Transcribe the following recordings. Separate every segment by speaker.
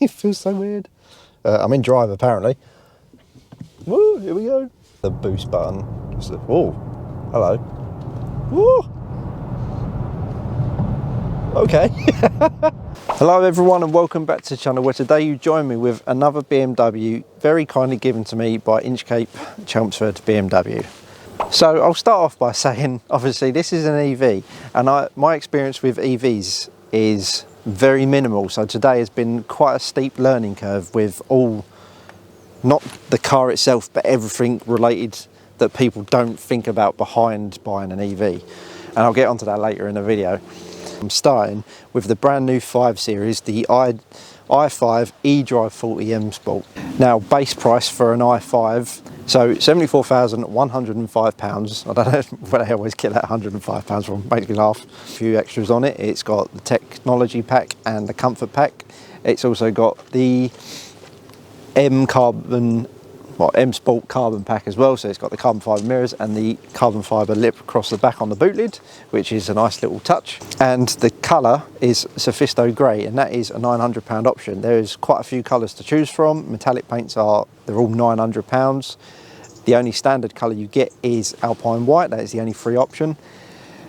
Speaker 1: It feels so weird. I'm in drive apparently. Woo, here we go. The boost button. Oh, hello. Woo. Okay. Hello everyone and welcome back to the channel, where today you join me with another BMW very kindly given to me by Inchcape Chelmsford BMW. So I'll start off by saying, obviously this is an EV and my experience with EVs is very minimal. So today has been quite a steep learning curve with all, not the car itself, but everything related that people don't think about behind buying an EV. And I'll get onto that later in the video. I'm starting with the brand new 5 Series, the i5 eDrive40 M Sport. Now, base price for an i5, so £74,105. I don't know where they always get that £105 from, makes me laugh. A few extras on it. It's got the technology pack and the comfort pack. It's also got the M Sport carbon pack as well, so it's got the carbon fibre mirrors and the carbon fibre lip across the back on the boot lid, which is a nice little touch. And the colour is Sophisto Grey, and that is a £900 option. There's quite a few colours to choose from. Metallic paints they're all £900. The only standard colour you get is Alpine White. That is the only free option.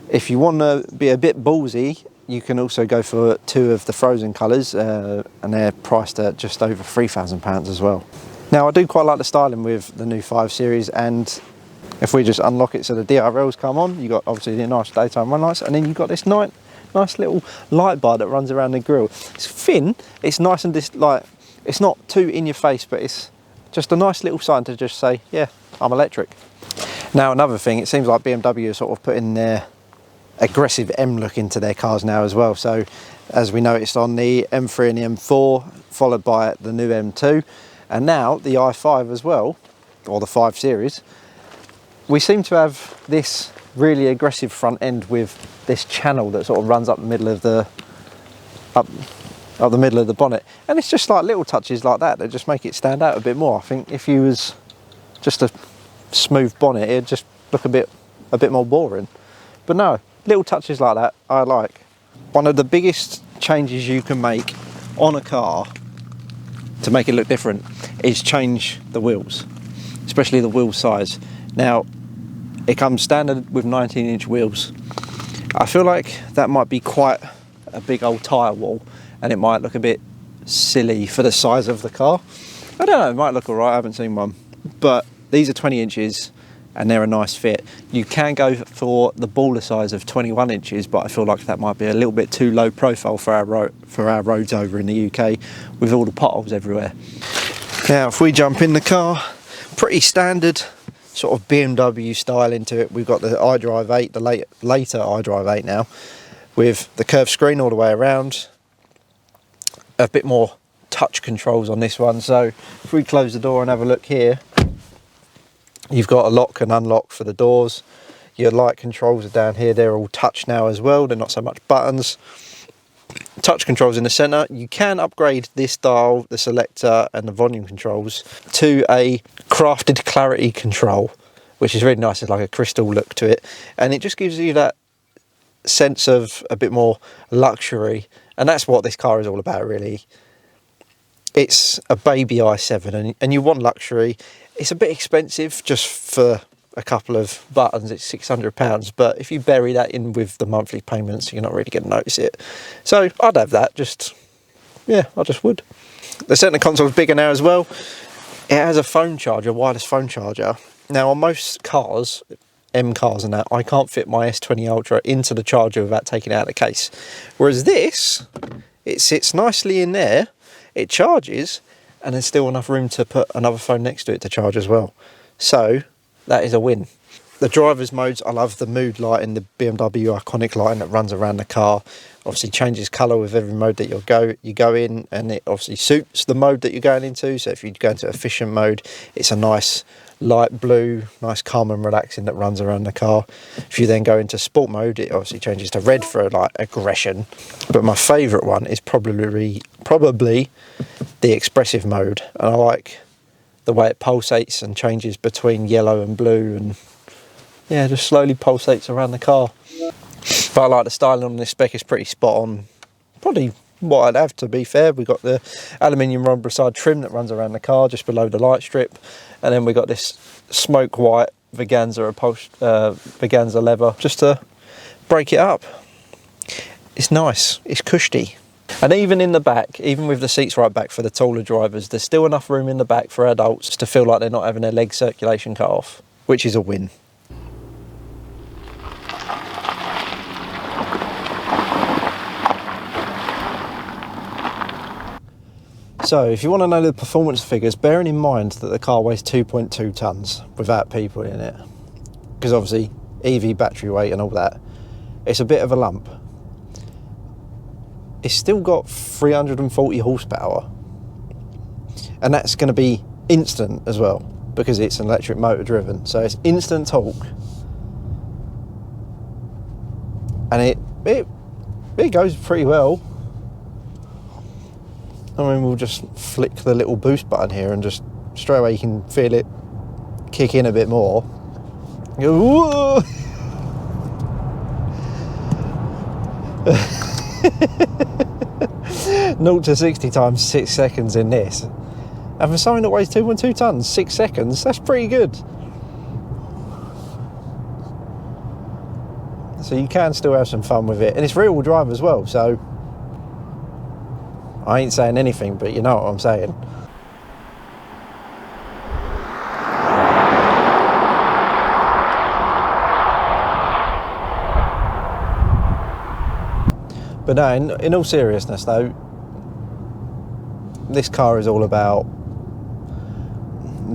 Speaker 1: If you want to be a bit ballsy, you can also go for 2 of the frozen colours, and they're priced at just over £3,000 as well. Now, I do quite like the styling with the new 5 Series, and if we just unlock it so the DRLs come on, you've got obviously the nice daytime run lights, and then you've got this nice little light bar that runs around the grille. It's thin, it's nice and it's not too in your face, but it's just a nice little sign to just say, yeah, I'm electric. Now, another thing, it seems like BMW is sort of putting their aggressive M look into their cars now as well. So, as we noticed on the M3 and the M4, followed by the new M2, and now the i5 as well, or the 5 Series, we seem to have this really aggressive front end with this channel that sort of runs up the middle of the bonnet, and it's just like little touches like that just make it stand out a bit more. I think if you was just a smooth bonnet, it'd just look a bit more boring. But no, little touches like that I like. One of the biggest changes you can make on a car to make it look different is change the wheels, especially the wheel size. Now, it comes standard with 19-inch wheels. I feel like that might be quite a big old tyre wall, and it might look a bit silly for the size of the car. I don't know, it might look alright, I haven't seen one. But these are 20 inches and they're a nice fit. You can go for the baller size of 21 inches, but I feel like that might be a little bit too low profile for our roads over in the UK with all the potholes everywhere. Now, if we jump in the car, pretty standard sort of BMW style into it. We've got the eDrive8, the later eDrive8 now, with the curved screen all the way around. A bit more touch controls on this one. So if we close the door and have a look here, you've got a lock and unlock for the doors. Your light controls are down here. They're all touch now as well. They're not so much buttons. Touch controls in the centre. You can upgrade this dial, the selector and the volume controls to a crafted clarity control, which is really nice. It's like a crystal look to it, and it just gives you that sense of a bit more luxury, and that's what this car is all about, really. It's a baby i7 and you want luxury. It's a bit expensive just for a couple of buttons. It's £600, but if you bury that in with the monthly payments, you're not really going to notice it. So I'd have that, yeah, I just would. The centre console is bigger now as well. It has a phone charger, wireless phone charger. Now, on most cars, M cars and that, I can't fit my S20 Ultra into the charger without taking it out of the case. Whereas this, it sits nicely in there, it charges, and there's still enough room to put another phone next to it to charge as well. So that is a win. The driver's modes, I love the mood lighting, the BMW iconic lighting that runs around the car. Obviously changes colour with every mode that you go in, and it obviously suits the mode that you're going into. So if you go into efficient mode, it's a nice light blue, nice calm and relaxing that runs around the car. If you then go into sport mode, it obviously changes to red for like aggression. But my favourite one is probably the expressive mode, and I like the way it pulsates and changes between yellow and blue, and yeah, just slowly pulsates around the car. But I like the styling on this spec, is pretty spot on. Probably what I'd have, to be fair. We've got the aluminium rhomboside trim that runs around the car just below the light strip, and then we've got this smoke white Veganza leather just to break it up. It's nice, it's cushy. And even in the back, even with the seats right back for the taller drivers, there's still enough room in the back for adults to feel like they're not having their leg circulation cut off, which is a win. So if you want to know the performance figures, bearing in mind that the car weighs 2.2 tonnes without people in it, because obviously EV battery weight and all that, it's a bit of a lump. It's still got 340 horsepower, and that's going to be instant as well, because it's an electric motor driven, so it's instant torque, and it goes pretty well. I mean, we'll just flick the little boost button here and just straight away you can feel it kick in a bit more. You go, whoa! 0 to 60 times 6 seconds in this. And for something that weighs 2.2 tonnes, 6 seconds, that's pretty good. So you can still have some fun with it. And it's rear-wheel drive as well, so I ain't saying anything, but you know what I'm saying. But no, in all seriousness though, this car is all about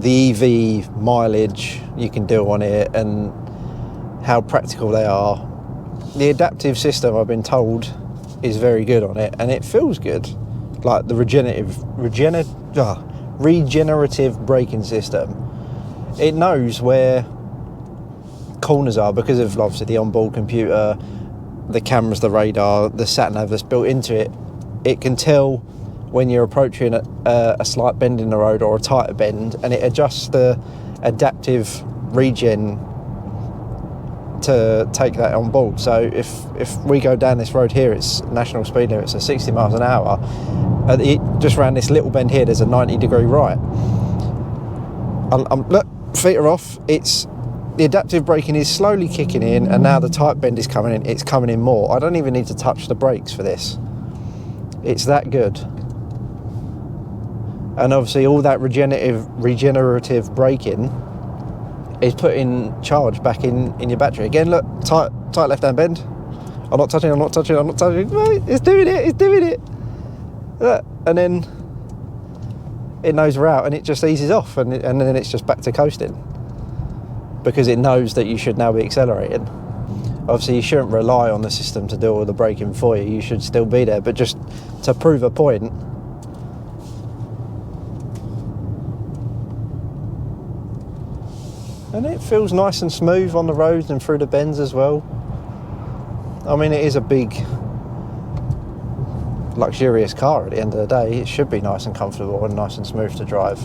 Speaker 1: the EV mileage you can do on it and how practical they are. The adaptive system, I've been told, is very good on it, and it feels good. Like the regenerative braking system. It knows where corners are because of obviously the onboard computer, the cameras, the radar, the sat nav that's built into it. It can tell when you're approaching a slight bend in the road or a tighter bend, and it adjusts the adaptive regen to take that on board. So if we go down this road here, it's national speed limit, so 60 miles an hour. Just around this little bend here, there's a 90-degree right. Look, feet are off. The adaptive braking is slowly kicking in, and now the tight bend is coming in. It's coming in more. I don't even need to touch the brakes for this. It's that good. And obviously all that regenerative braking is putting charge back in your battery. Again, look, tight left-hand bend. I'm not touching. It's doing it. Look, and then it knows we're out, and it just eases off, and then it's just back to coasting, because it knows that you should now be accelerating. Obviously, you shouldn't rely on the system to do all the braking for you. You should still be there, but just to prove a point, and it feels nice and smooth on the roads and through the bends as well. I mean, it is a big, luxurious car at the end of the day. It should be nice and comfortable and nice and smooth to drive.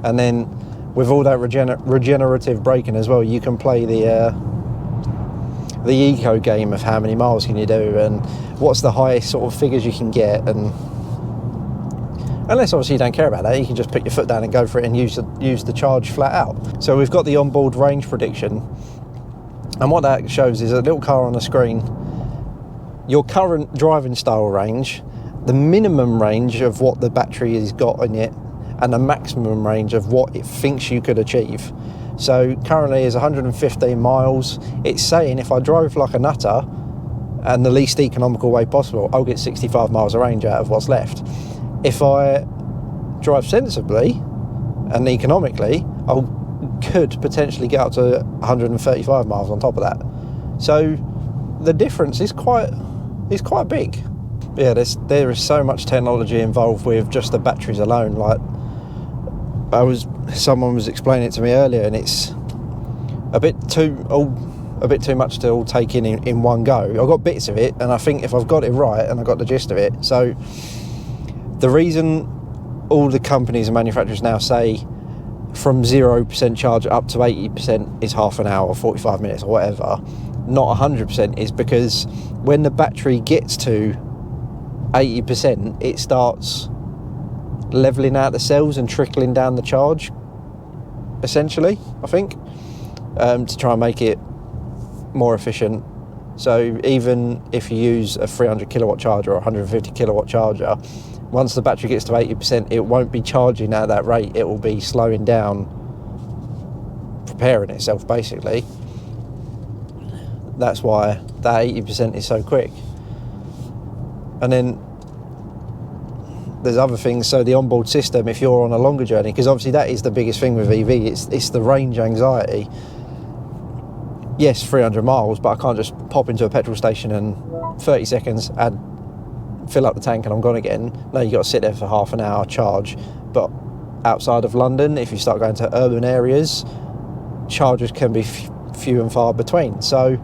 Speaker 1: And then with all that regenerative braking as well, you can play the eco game of how many miles can you do and what's the highest sort of figures you can get. And unless obviously you don't care about that, you can just put your foot down and go for it and use the charge flat out. So we've got the onboard range prediction, and what that shows is a little car on the screen, your current driving style range, the minimum range of what the battery has got in it, and the maximum range of what it thinks you could achieve. So currently is 115 miles. It's saying if I drove like a nutter and the least economical way possible, I'll get 65 miles of range out of what's left. If I drive sensibly and economically, I could potentially get up to 135 miles on top of that. So the difference is quite big. Yeah, there is so much technology involved with just the batteries alone. Like someone was explaining it to me earlier, and it's a bit too much to all take in one go. I've got bits of it, and I think if I've got it right and I've got the gist of it. So the reason all the companies and manufacturers now say from 0% charge up to 80% is half an hour, 45 minutes or whatever, not 100% is because when the battery gets to 80%, it starts leveling out the cells and trickling down the charge, essentially, I think, to try and make it more efficient. So even if you use a 300 kilowatt charger or 150 kilowatt charger, once the battery gets to 80%, it won't be charging at that rate. It will be slowing down, preparing itself, basically. That's why that 80% is so quick. And then there's other things. So the onboard system, if you're on a longer journey, because obviously that is the biggest thing with EV, it's the range anxiety. Yes, 300 miles, but I can't just pop into a petrol station and 30 seconds, fill up the tank and I'm gone again. No, you got to sit there for half an hour, charge. But outside of London, if you start going to urban areas, chargers can be few and far between. So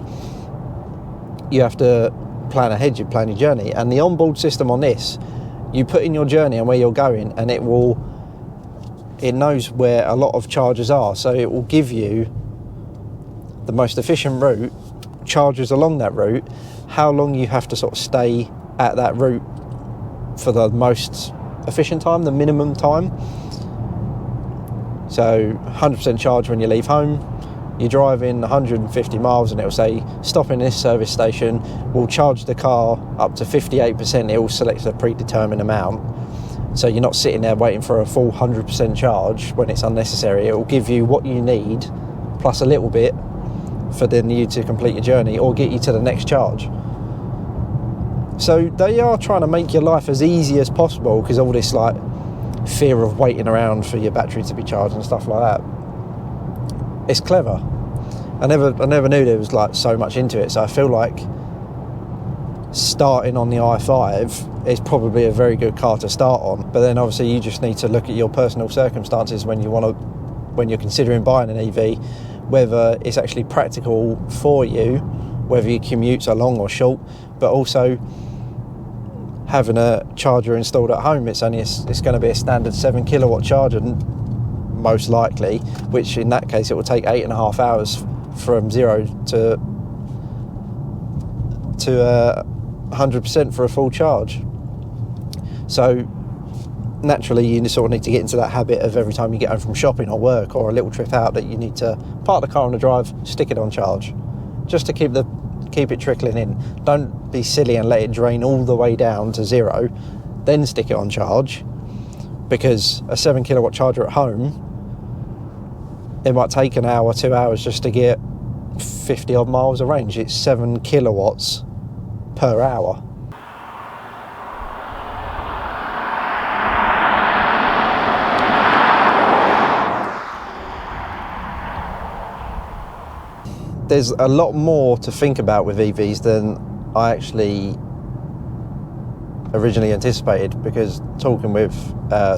Speaker 1: you have to plan ahead, you plan your journey. And the onboard system on this, you put in your journey and where you're going, and it knows where a lot of chargers are. So it will give you the most efficient route, chargers along that route, how long you have to sort of stay at that route for the most efficient time, the minimum time. So 100% charge when you leave home. You drive in 150 miles and it will say, stop in this service station, we'll charge the car up to 58%, it will select a predetermined amount. So you're not sitting there waiting for a full 100% charge when it's unnecessary. It will give you what you need, plus a little bit, for then you to complete your journey or get you to the next charge. So they are trying to make your life as easy as possible, because all this like fear of waiting around for your battery to be charged and stuff like that. It's clever. I never knew there was like so much into it. So I feel like starting on the i5 is probably a very good car to start on. But then obviously you just need to look at your personal circumstances when you're considering buying an EV, whether it's actually practical for you, whether your commutes are long or short, but also having a charger installed at home. It's going to be a standard 7 kilowatt charger, most likely, which in that case it will take 8.5 hours from 0 to 100% for a full charge. So naturally you sort of need to get into that habit of every time you get home from shopping or work or a little trip out, that you need to park the car on the drive, stick it on charge, just to keep it trickling in. Don't be silly and let it drain all the way down to 0, then stick it on charge, because a 7 kilowatt charger at home, it might take an hour, 2 hours just to get 50 odd miles of range. It's 7 kilowatts per hour. There's a lot more to think about with EVs than I actually originally anticipated, because talking with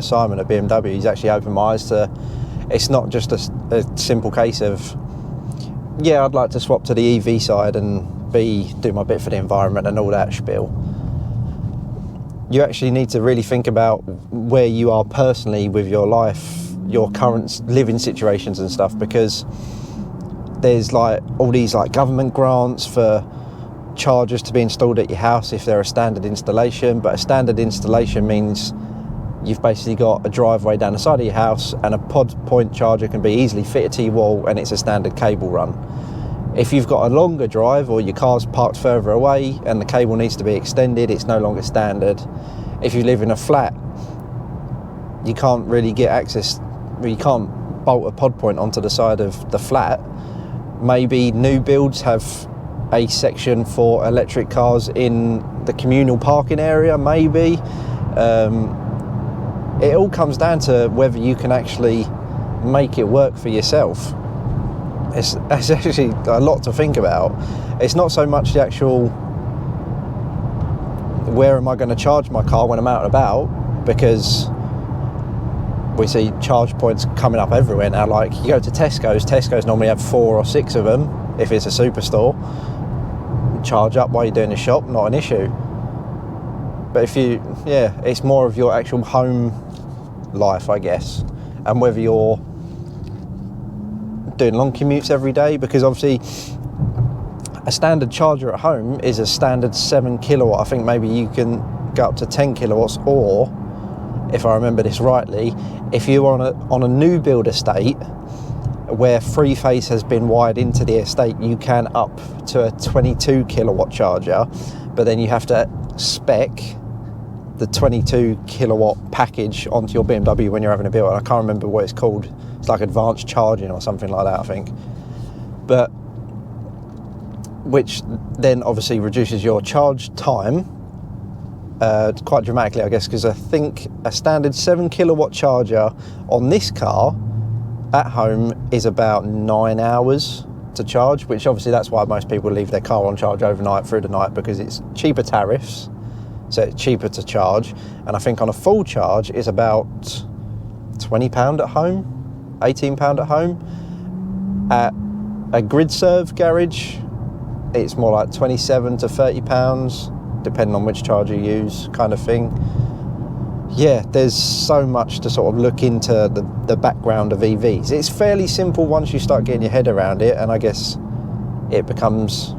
Speaker 1: Simon at BMW, he's actually opened my eyes to, it's not just a simple case of, yeah, I'd like to swap to the EV side and do my bit for the environment and all that spiel. You actually need to really think about where you are personally with your life, your current living situations and stuff, because there's like all these like government grants for chargers to be installed at your house if they're a standard installation, but a standard installation means you've basically got a driveway down the side of your house and a pod point charger can be easily fitted to your wall, and it's a standard cable run. If you've got a longer drive or your car's parked further away and the cable needs to be extended, it's no longer standard. If you live in a flat, you can't really get access, you can't bolt a pod point onto the side of the flat. Maybe new builds have a section for electric cars in the communal parking area, maybe. It all comes down to whether you can actually make it work for yourself. It's actually a lot to think about. It's not so much the actual, where am I going to charge my car when I'm out and about, because we see charge points coming up everywhere now. Like you go to Tesco's normally have 4 or 6 of them if it's a superstore. Charge up while you're doing the shop, not an issue. But if it's more of your actual home life, I guess, and whether you're doing long commutes every day, because obviously A standard charger at home is a standard 7 kilowatt. I think maybe you can go up to 10 kilowatts, or if I remember this rightly, if you're on a new build estate where three phase has been wired into the estate, you can up to a 22 kilowatt charger, but then you have to spec the 22 kilowatt package onto your BMW when you're having a build. I can't remember what it's called. It's like advanced charging or something like that, I think. But which then obviously reduces your charge time quite dramatically, I guess, because I think a standard 7 kilowatt charger on this car at home is about 9 hours to charge, which obviously that's why most people leave their car on charge overnight through the night, because it's cheaper tariffs, so it's cheaper to charge. And I think on a full charge it's about £20 at home, £18 at home. At a grid serve garage it's more like £27 to £30, depending on which charger you use, kind of thing. Yeah, there's so much to sort of look into the background of EVs. It's fairly simple once you start getting your head around it, and I guess it becomes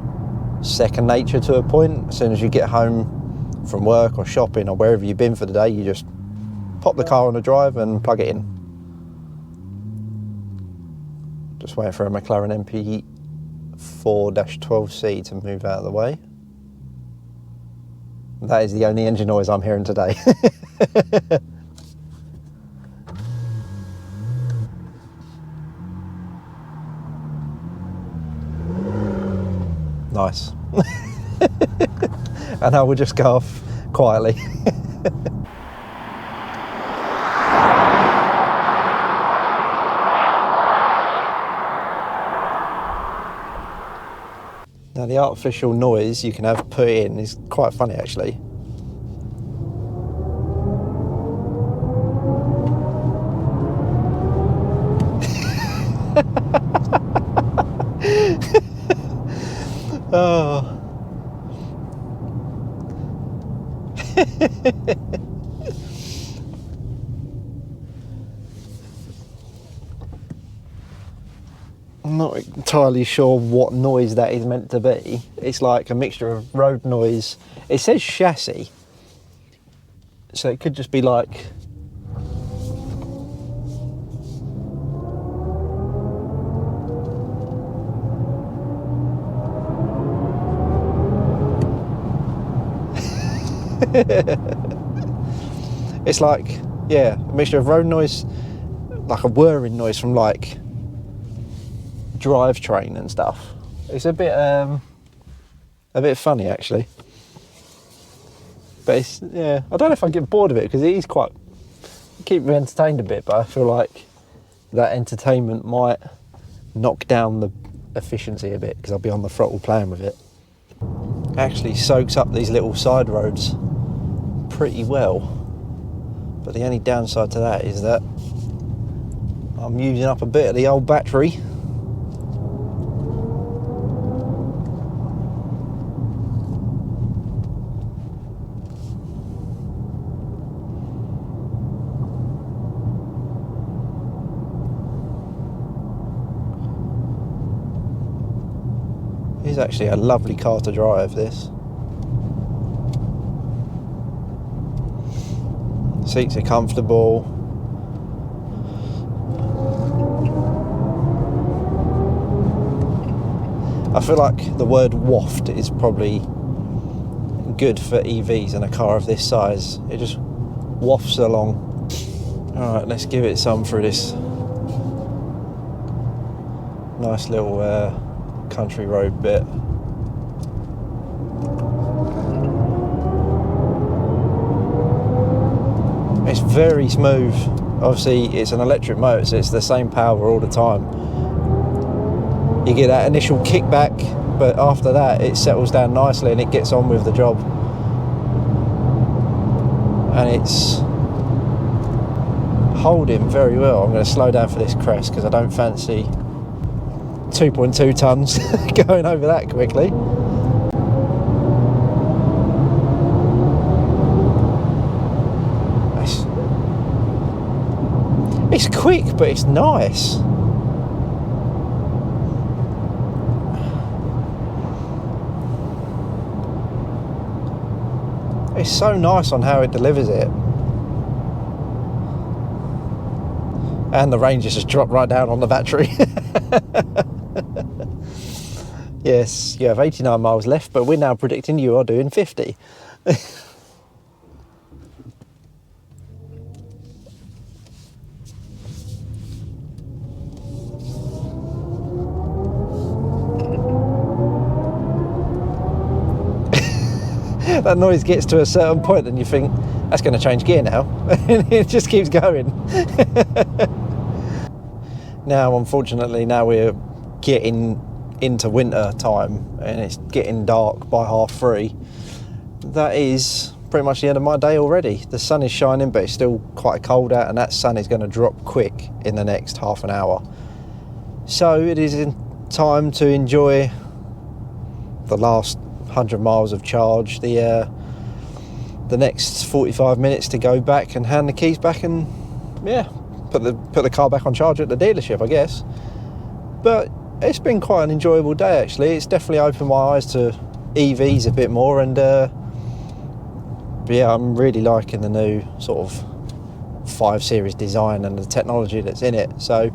Speaker 1: second nature to a point. As soon as you get home from work or shopping or wherever you've been for the day, you just pop the car on the drive and plug it in. Just waiting for a McLaren MP4-12C to move out of the way. That is the only engine noise I'm hearing today. Nice. And I will just go off quietly. Now the artificial noise you can have put in is quite funny actually. Oh. I'm not entirely sure what noise that is meant to be. It's like a mixture of road noise. It says chassis, so it could just be like it's like, yeah, a mixture of road noise, like a whirring noise from like drivetrain and stuff. It's a bit funny actually, but it's, yeah, I don't know if I get bored of it, because it is quite, keep me entertained a bit, but I feel like that entertainment might knock down the efficiency a bit, because I'll be on the throttle playing with it. It actually soaks up these little side roads pretty well, but the only downside to that is that I'm using up a bit of the old battery. It's actually a lovely car to drive, this. Seats are comfortable. I feel like the word waft is probably good for EVs in a car of this size. It just wafts along. Alright, let's give it some through this nice little country road bit. It's very smooth. Obviously it's an electric motor, so it's the same power all the time. You get that initial kickback, but after that it settles down nicely and it gets on with the job. And it's holding very well. I'm going to slow down for this crest because I don't fancy 2.2 tons going over that quickly. It's quick, but it's nice. it's so nice on how it delivers it. And the range has just dropped right down on the battery. Yes, you have 89 miles left, but we're now predicting you are doing 50. That noise gets to a certain point and you think, that's going to change gear now. And it just keeps going. Now, unfortunately, now we're getting into winter time and it's getting dark by 3:30. That is pretty much the end of my day already. The sun is shining, but it's still quite cold out, and that sun is going to drop quick in the next half an hour. So it is in time to enjoy the last 100 miles of charge, the next 45 minutes to go back and hand the keys back and put the car back on charge at the dealership, I guess. But it's been quite an enjoyable day actually. It's definitely opened my eyes to EVs a bit more, and I'm really liking the new sort of 5 Series design and the technology that's in it. So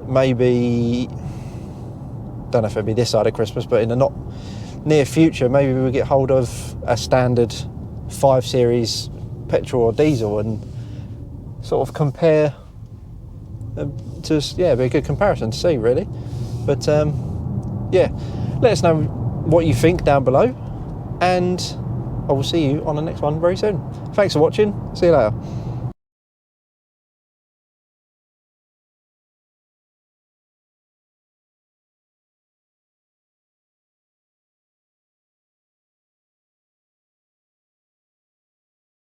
Speaker 1: maybe, don't know if it'll be this side of Christmas, but in the not near future, maybe we'll get hold of a standard 5 Series petrol or diesel and sort of compare to, be a good comparison to see really. But let us know what you think down below, and I will see you on the next one very soon. Thanks for watching. See you later.